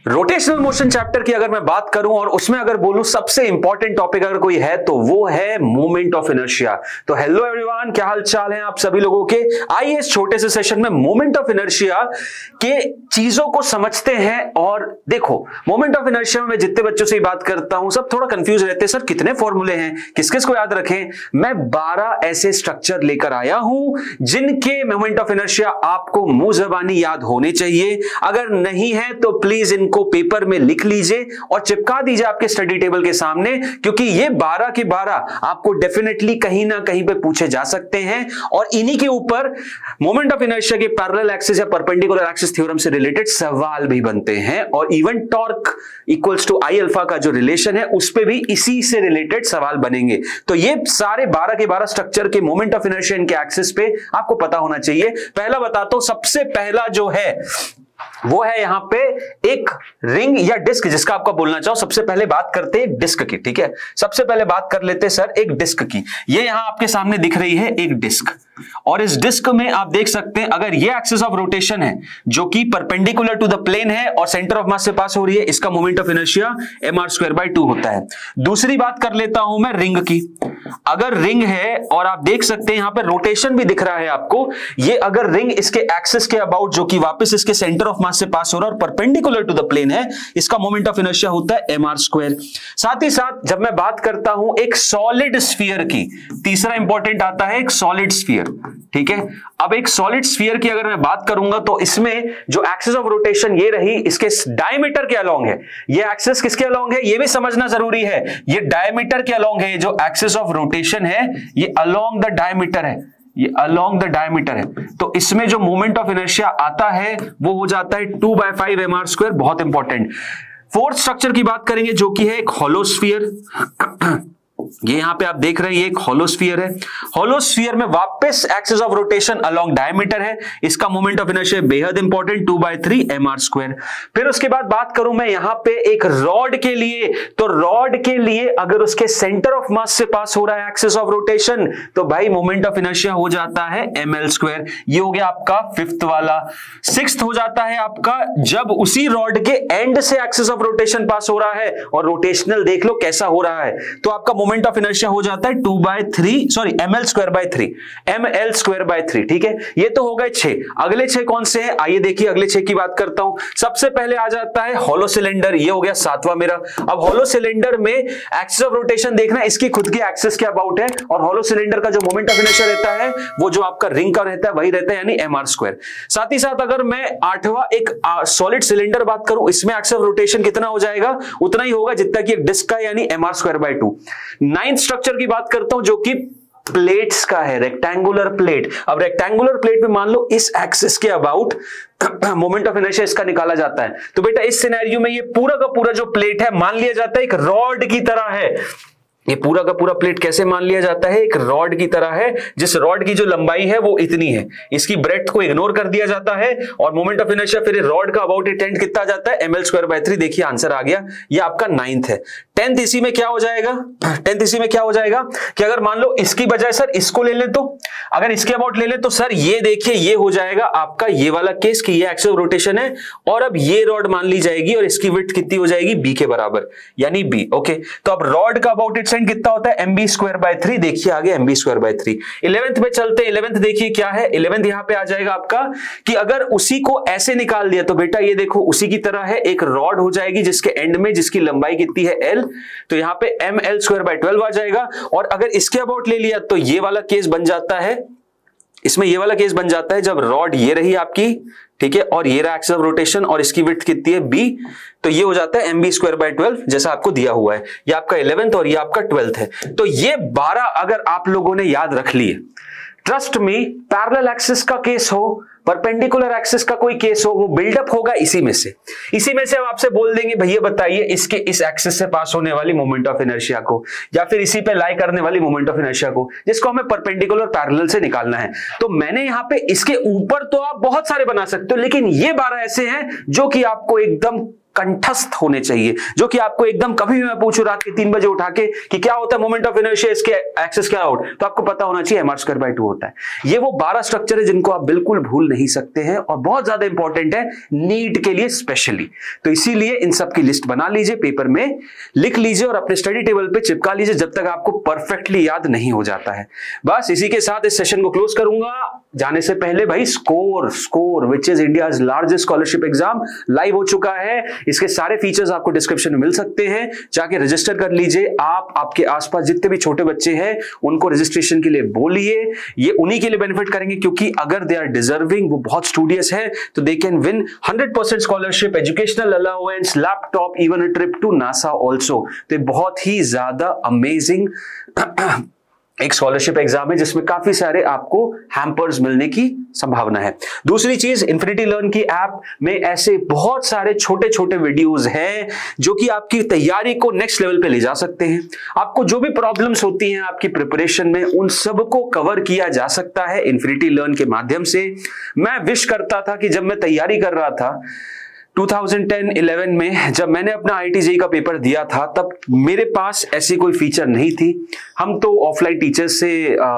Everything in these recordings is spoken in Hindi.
रोटेशनल मोशन चैप्टर की अगर मैं बात करूं और उसमें अगर बोलूं सबसे इंपॉर्टेंट टॉपिक अगर कोई है तो वो है मोमेंट ऑफ इनर्शिया। तो हेलो एवरीवन, क्या हाल चाल है आप सभी लोगों के। आइए इस छोटे से सेशन में मोमेंट ऑफ इनर्शिया के चीजों को समझते हैं। और देखो, मोमेंट ऑफ इनर्शिया में मैं जितने बच्चों से बात करता हूं सब थोड़ा कंफ्यूज रहते हैं, सर कितने फॉर्मूले हैं, किस किस को याद रखें। मैं 12 ऐसे स्ट्रक्चर लेकर आया हूं जिनके मोमेंट ऑफ इनर्शिया आपको मुंह जबानी याद होने चाहिए। अगर नहीं है तो प्लीज इनको पेपर में लिख लीजिए और चिपका दीजिए आपके स्टडी टेबल के सामने, क्योंकि ये 12 के 12 आपको डेफिनेटली कहीं ना कहीं पे पूछे जा सकते हैं। और इन्हीं के ऊपर मोमेंट ऑफ इनर्शिया के पैरेलल एक्सिस या परपेंडिकुलर एक्सिस थ्योरम से रिलेटेड सवाल भी बनते हैं। और even torque equals to I alpha का जो रिलेशन है उस पे भी इसी से रिलेटेड सवाल बनेंगे। तो ये सारे 12 के 12 स्ट्रक्चर के मोमेंट ऑफ इनर्शिया इनके एक्सिस पे आपको पता होना चाहिए। पहला बताता हूं, सबसे पहला जो है वो है यहां पे एक रिंग या डिस्क, जिसका आपका बोलना चाहो। सबसे पहले बात करते हैं डिस्क की, ठीक है। सबसे पहले बात कर लेते हैं सर एक डिस्क की। ये यहां आपके सामने दिख रही है एक डिस्क, और इस डिस्क में आप देख सकते हैं अगर ये एक्सिस ऑफ रोटेशन है जो कि परपेंडिकुलर टू द प्लेन है और सेंटर ऑफ मास से पास हो रही है, इसका मोमेंट ऑफ इनर्शिया mr²/2 होता है। दूसरी बात कर लेता हूं मैं रिंग की। अगर रिंग है और आप देख सकते हैं यहां पर रोटेशन भी दिख रहा है आपको, ये अगर रिंग इसके एक्सिस के अबाउट जो कि वापस इसके सेंटर ऑफ मास से पास हो रहा है और परपेंडिकुलर टू द प्लेन है, इसका मोमेंट ऑफ इनर्शिया होता है mr²। साथ ही साथ जब मैं बात करता हूं एक सॉलिड स्फीयर की, तीसरा इंपॉर्टेंट आता है एक सॉलिड स्फीयर, ठीक है। अब एक सॉलिड स्फीयर की अगर मैं बात करूंगा तो इसमें जो एक्सिस ऑफ रोटेशन ये रही, इसके डायमीटर के अलोंग है। ये एक्सिस किसके अलोंग है ये भी समझना जरूरी है। ये डायमीटर के अलोंग है, जो एक्सिस ऑफ रोटेशन है ये अलोंग द डायमीटर है, ये अलोंग द डायमीटर है। तो इसमें जो मोमेंट ऑफ इनर्शिया आता है वो हो जाता है 2/5 mr²। बहुत इंपॉर्टेंट। फोर्थ स्ट्रक्चर की बात करेंगे जो कि है एक होलोस्फीयर। ये यहां पे आप देख रहे हैं ये एक होलोस्फीयर है। होलोस्फीयर में वापस axis of rotation along diameter है, इसका मोमेंट ऑफ इनर्शिया बेहद इंपॉर्टेंट 2/3 mr²। फिर उसके बाद बात करूं मैं यहां पे एक रॉड के लिए, तो रॉड के लिए अगर उसके सेंटर ऑफ मास से पास हो रहा है एक्सिस ऑफ रोटेशन तो भाई मोमेंट ऑफ इनर्शिया हो जाता है ml²। ये हो गया आपका फिफ्थ वाला। सिक्स्थ हो जाता है आपका जब उसी रॉड के एंड से एक्सिस ऑफ रोटेशन पास हो रहा है और रोटेशनल देख लो कैसा हो रहा है, तो आपका मोमेंट ऑफ इनर्शिया हो जाता है ml²/3, ठीक है। ये तो हो गए 6। अगले 6 कौन से हैं आइए देखिए, अगले 6 की बात करता हूं। सबसे पहले आ जाता है होलो सिलेंडर, ये हो गया 7वां मेरा। अब होलो सिलेंडर में एक्सिस ऑफ रोटेशन देखना इसकी खुद की एक्सिस के अबाउट है, और होलो सिलेंडर का जो मोमेंट ऑफ इनर्शिया रहता है वो जो आपका रिंग का रहता है वही रहता है, यानी mr²। साथ ही साथ अगर मैं 8वां एक सॉलिड सिलेंडर बात करूं, इसमें एक्सिस ऑफ रोटेशन कितना हो जाएगा, उतना ही होगा जितना कि एक डिस्क का, यानी mr²/2। 9th स्ट्रक्चर की बात करता हूं जो कि प्लेट्स का है, रेक्टेंगुलर प्लेट। अब रेक्टेंगुलर प्लेट में मान लो इस एक्सिस के अबाउट मोमेंट ऑफ इनर्शिया इसका निकाला जाता है। तो बेटा इस सिनेरियो में ये पूरा का पूरा जो प्लेट है मान लिया जाता है एक रॉड की तरह है। ये पूरा का पूरा प्लेट कैसे मान लिया जाता है, एक रॉड की तरह है, जिस रॉड की जो लंबाई है वो इतनी है, इसकी ब्रेड्थ को इग्नोर कर दिया जाता है और मोमेंट ऑफ इनर्शिया फिर रॉड का अबाउट टेंट कितना जाता है ml²/3। देखिए आंसर आ गया, ये आपका 9th है। 10th इसी में क्या हो जाएगा, 10th इसी में क्या हो जाएगा कि अगर मान लो इसकी बजाय सर इसको ले लें, तो अगर इसके अबाउट ले लें तो सर ये देखिए ये हो जाएगा आपका ये वाला केस कि ये एक्सिस ऑफ रोटेशन है और अब ये रॉड मान ली जाएगी और इसकी विड्थ कितनी हो जाएगी b के बराबर, यानी b। ओके, तो अब रॉड का अबाउट कितना होता है mb²/3। देखिए आगे mb²/3। 11th में चलते हैं। 11th देखिए क्या है, 11th यहां पे आ जाएगा आपका कि अगर उसी को ऐसे निकाल दिया तो बेटा ये देखो उसी की तरह है, एक रॉड हो जाएगी जिसके एंड में जिसकी लंबाई कितनी है l, तो यहां पे ml²/12 आ जाएगा। और अगर इसके अबाउट ले लिया तो ये वाला केस बन जाता है, इसमें ये वाला केस बन जाता है जब रॉड ये रही आपकी, ठीक है, और ये रहा एक्सिस ऑफ रोटेशन और इसकी विड्थ कितनी है b, तो ये हो जाता है mb²/12 जैसा आपको दिया हुआ है। ये आपका 11th और ये आपका 12th है। तो ये 12 अगर आप लोगों ने याद रख लिए, ट्रस्ट मी, पैरेलल एक्सिस का केस हो, परपेंडिकुलर एक्सिस का कोई केस हो, वो बिल्डअप होगा इसी में से। इसी में से हम आपसे बोल देंगे भैया बताइए इसके इस एक्सिस से पास होने वाली मोमेंट ऑफ इनर्शिया को, या फिर इसी पे लाई करने वाली मोमेंट ऑफ इनर्शिया को, जिसको हमें परपेंडिकुलर पैरेलल से निकालना है। तो मैंने यहां पे इसके ऊपर तो आप बहुत सारे बना सकते हो, लेकिन ये 12 ऐसे हैं जो कि आपको एकदम कंठस्थ होने चाहिए, जो कि आपको एकदम कभी भी मैं पूछूं रात के 3 बजे उठा के कि क्या होता है मोमेंट ऑफ इनर्शिया, इसके एक्सेस क्या आउट, तो आपको पता होना चाहिए mr²/2 होता है। ये वो 12 स्ट्रक्चर है जिनको आप बिल्कुल भूल नहीं सकते हैं और बहुत ज्यादा इंपॉर्टेंट है नीट के लिए स्पेशली। तो इसीलिए इन सब की लिस्ट बना लीजिए, पेपर में लिख लीजिए और अपने स्टडी टेबल पे चिपका लीजिए जब तक आपको परफेक्टली याद नहीं हो जाता है। बस इसी के साथ इस सेशन को क्लोज करूंगा। जाने से पहले भाई score which is India's largest scholarship exam live हो चुका है। इसके सारे फीचर्स आपको डिस्क्रिप्शन में मिल सकते हैं, जाके रजिस्टर कर लीजिए। आप आपके आसपास जितने भी छोटे बच्चे हैं उनको रजिस्ट्रेशन के लिए बोलिए, ये उन्हीं के लिए बेनिफिट करेंगे क्योंकि अगर दे आर डिजर्विंग, वो बहुत स्टूडियस है, तो they can win 100% scholarship, educational allowance, laptop, even a trip to NASA also. तो बहुत ही ज्यादा अमेजिंग एक स्कॉलरशिप एग्जाम है जिसमें काफी सारे आपको हैम्पर्स मिलने की संभावना है। दूसरी चीज, इन्फिनिटी लर्न की ऐप में ऐसे बहुत सारे छोटे छोटे वीडियोस हैं जो कि आपकी तैयारी को नेक्स्ट लेवल पे ले जा सकते हैं। आपको जो भी प्रॉब्लम्स होती हैं आपकी प्रिपरेशन में, उन सबको कवर किया जा सकता है इन्फिनिटी लर्न के माध्यम से। मैं विश करता था कि जब मैं तैयारी कर रहा था 2010-11 में, जब मैंने अपना IIT JEE का पेपर दिया था, तब मेरे पास ऐसी कोई फीचर नहीं थी। हम तो ऑफलाइन टीचर्स से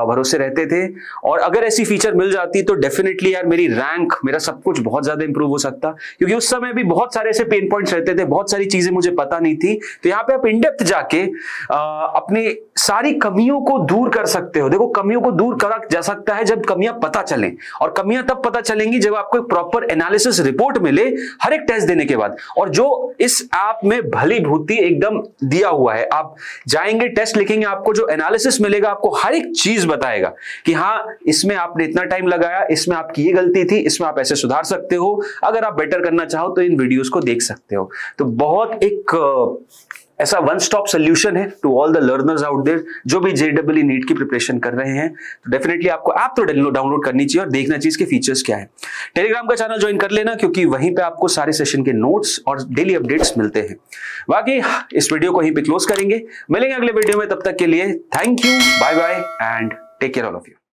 भरोसे रहते थे और अगर ऐसी फीचर मिल जाती तो डेफिनेटली यार मेरी रैंक, मेरा सब कुछ बहुत ज्यादा इंप्रूव हो सकता, क्योंकि उस समय भी बहुत सारे ऐसे पेन पॉइंट्स रहते थे, बहुत सारी चीजें मुझे पता नहीं थी। तो यहाँ पे आप इन डेप्थ जाके अपनी सारी कमियों को दूर कर सकते हो। देखो, कमियों को दूर करा जा सकता है जब कमियां पता चलें, और कमियां तब पता चलेंगी जब आपको एक प्रॉपर एनालिसिस रिपोर्ट मिले हर एक टेस्ट देने के बाद। और जो इस ऐप में भली भूति एकदम दिया हुआ है, आप जाएंगे टेस्ट लिखेंगे, आपको जो एनालिसिस मिलेगा आपको हर एक चीज बताएगा कि हाँ इसमें आपने इतना टाइम लगाया, इसमें आपकी ये गलती थी, इसमें आप ऐसे सुधार सकते हो, अगर आप बेटर करना चाहो तो इन वीडियोस को देख सकते हो। तो बहुत एक ऐसा वन स्टॉप सोल्यूशन है to all the learners out there जो भी JEE नीट की प्रिपरेशन कर रहे हैं। तो डेफिनेटली आपको ऐप तो डाउनलोड करनी चाहिए और देखना चाहिए इसके फीचर्स क्या है। टेलीग्राम का चैनल ज्वाइन कर लेना, क्योंकि वहीं पे आपको सारे सेशन के नोट्स और डेली अपडेट्स मिलते हैं। बाकी इस वीडियो को यहीं पे क्लोज करेंगे, मिलेंगे अगले वीडियो में। तब तक के लिए thank you, bye bye and take care all of you.